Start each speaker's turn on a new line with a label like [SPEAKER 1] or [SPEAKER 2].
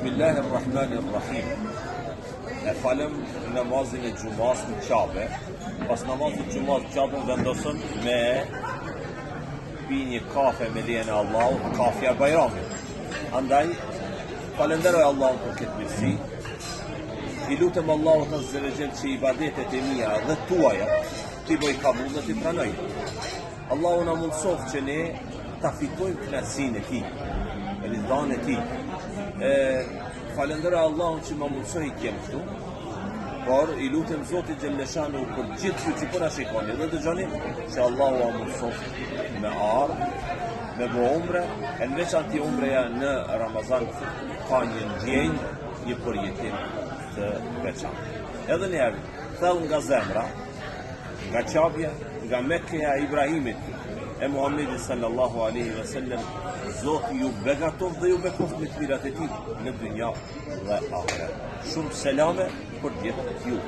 [SPEAKER 1] Bismillahirrahmanirrahim. E falem namazin e gjumas në Qabe. Pas namazit gjumas në Qabe vendosëm me pi një kafe me lejen e Allahut, kafja Bajramit. Andaj falenderoj Allahun për këtë mirësi. I lutem Allahut azza wa jall që ibadetet e mia dhe tuaja ti bëj kabul dhe ti pranoj. Allahu na mundsof që ne ta fitojmë kënaqësinë e tij, ridhan e tij. Falenderoj Allahun që më mundsoi të jem këtu. Por i lutem Zotit Gjellëshanu për gjithë ju që përna shikoni dhe dëgjoni që Allahu a mundsof me ardhë, me bo umre, e në veçanti umreja në Ramazan ka një ndjenjë, një përjetim të veçantë. Edhe njerë, thellë nga zemra, nga qabja, nga Mekkeja e Ibrahimit, e Muhammedi sallallahu alaihi wa sallam, Zoti ju begatov dhe ju bekoft me të mirat e tij në dynja dhe ahiret. Shumë selame për gjithë ju.